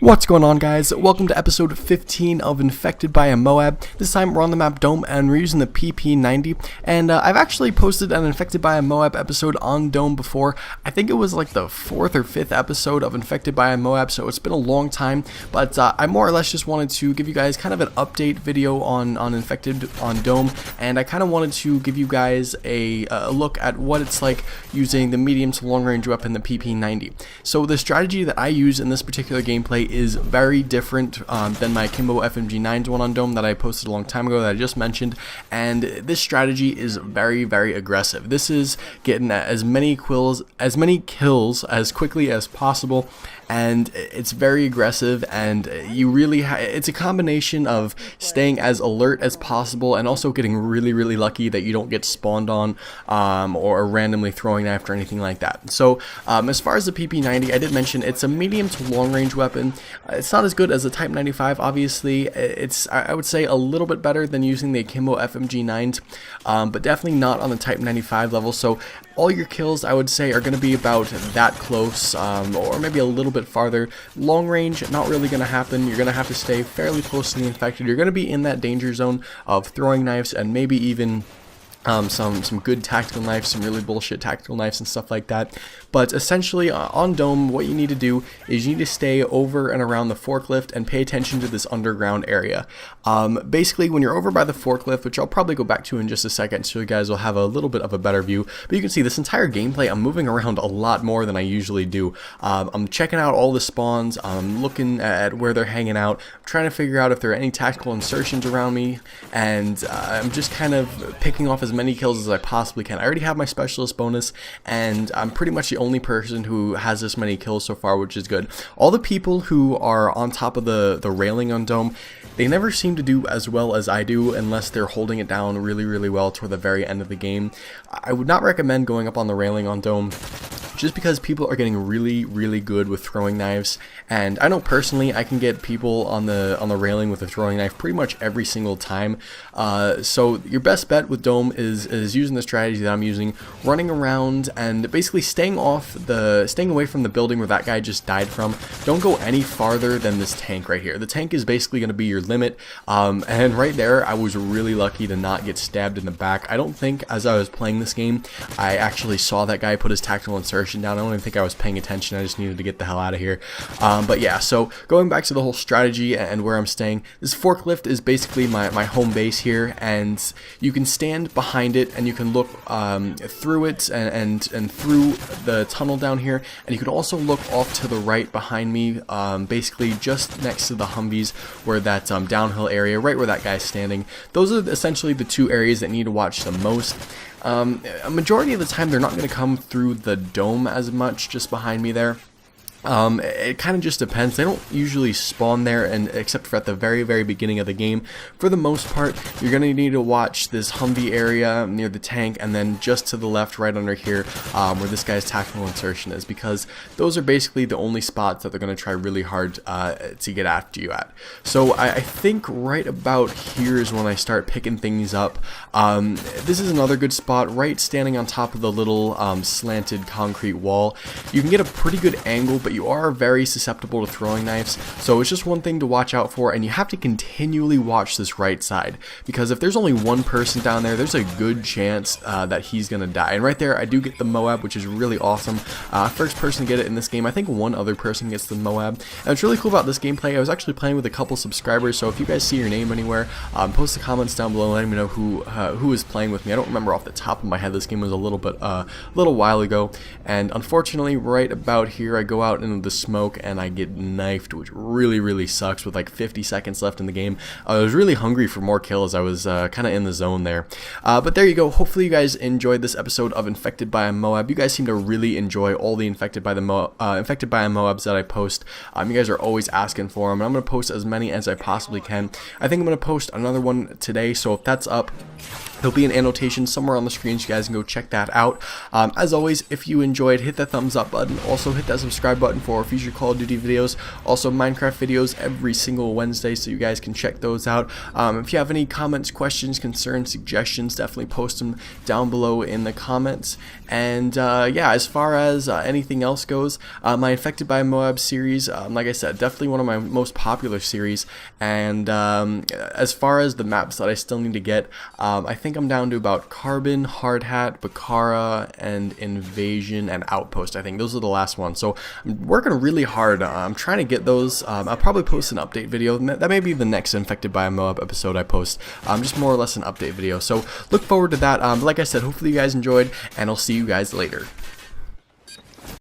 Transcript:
What's going on, guys? Welcome to episode 15 of Infected by a MOAB. This time we're on the map Dome and we're using the PP90, and I've actually posted an Infected by a MOAB episode on Dome before. I think it was like the 4th or 5th episode of Infected by a MOAB, so it's been a long time, but I more or less just wanted to give you guys kind of an update video on Infected on Dome, and I kind of wanted to give you guys a look at what it's like using the medium to long range weapon, the PP90. So the strategy that I use in this particular gameplay is very different than my MW3 one on Dome that I posted a long time ago that I just mentioned, and this strategy is very aggressive. This is getting as many kills as quickly as possible, and it's very aggressive, and you really it's a combination of staying as alert as possible and also getting really lucky that you don't get spawned on or randomly throwing knife or anything like that. So as far as the PP90, I did mention it's a medium to long range weapon. It's not as good as the Type 95, obviously. It's, I would say, a little bit better than using the Akimbo FMG9s, but definitely not on the Type 95 level. So all your kills, I would say, are going to be about that close, or maybe a little bit farther. Long range, not really going to happen. You're going to have to stay fairly close to the infected. You're going to be in that danger zone of throwing knives and maybe even some good tactical knives, some really bullshit tactical knives and stuff like that. But essentially on Dome, what you need to do is you need to stay over and around the forklift and pay attention to this underground area. Basically, when you're over by the forklift, which I'll probably go back to in just a second so you guys will have a little bit of a better view, but you can see this entire gameplay, I'm moving around a lot more than I usually do. I'm checking out all the spawns, I'm looking at where they're hanging out, I'm trying to figure out if there are any tactical insertions around me, and I'm just kind of picking off as many kills as I possibly can. I already have my specialist bonus, and I'm pretty much the only person who has this many kills so far, which is good. All the people who are on top of the railing on Dome, they never seem to do as well as I do unless they're holding it down really well toward the very end of the game. I would not recommend going up on the railing on Dome, just because people are getting really good with throwing knives, and I know personally I can get people on the railing with a throwing knife pretty much every single time. So your best bet with Dome is using the strategy that I'm using, running around and basically staying away from the building where that guy just died from. Don't go any farther than this tank right here. The tank is basically going to be your limit, and right there I was really lucky to not get stabbed in the back. I don't think as I was playing this game I actually saw that guy put his tactical insertion down. I don't even think I was paying attention. I just needed to get the hell out of here. But yeah, so going back to the whole strategy and where I'm staying, this forklift is basically my home base here, and you can stand behind it and you can look through it and through the tunnel down here, and you can also look off to the right behind me, basically just next to the Humvees, where that downhill area, right where that guy's standing. Those are essentially the two areas that need to watch the most. A majority of the time they're not going to come through the Dome as much, just behind me there. It kind of just depends. They don't usually spawn there, and except for at the very beginning of the game. For the most part, you're going to need to watch this Humvee area near the tank, and then just to the left, right under here, where this guy's tactical insertion is, because those are basically the only spots that they're going to try really hard to get after you at. So I think right about here is when I start picking things up. This is another good spot, right standing on top of the little slanted concrete wall. You can get a pretty good angle, but you are very susceptible to throwing knives, so it's just one thing to watch out for, and you have to continually watch this right side, because if there's only one person down there, there's a good chance that he's gonna die. And right there I do get the MOAB, which is really awesome. First person to get it in this game. I think one other person gets the MOAB, and what's really cool about this gameplay, I was actually playing with a couple subscribers, so if you guys see your name anywhere, post the comments down below, letting me know who is playing with me. I don't remember off the top of my head. This game was a little while ago, and unfortunately right about here I go out into the smoke and I get knifed, which really sucks with like 50 seconds left in the game. I was really hungry for more kills. I was kind of in the zone there. But there you go. Hopefully you guys enjoyed this episode of Infected by a MOAB. You guys seem to really enjoy all the Infected by a MOABs that I post. You guys are always asking for them, and I'm going to post as many as I possibly can. I think I'm going to post another one today, so if that's up, there'll be an annotation somewhere on the screen so you guys can go check that out. As always, if you enjoyed, hit that thumbs up button. Also hit that subscribe button button for future Call of Duty videos. Also Minecraft videos every single Wednesday, so you guys can check those out. If you have any comments, questions, concerns, suggestions, definitely post them down below in the comments. And yeah, as far as anything else goes, my Infected by MOAB series, like I said, definitely one of my most popular series. And as far as the maps that I still need to get, I think I'm down to about Carbon, Hard Hat, Bakara, and Invasion, and Outpost. I think those are the last ones. So I'm working really hard. I'm trying to get those. I'll probably post an update video. That may be the next Infected by a MOAB episode I post. Just more or less an update video. So look forward to that. Like I said, hopefully you guys enjoyed, and I'll see you guys later.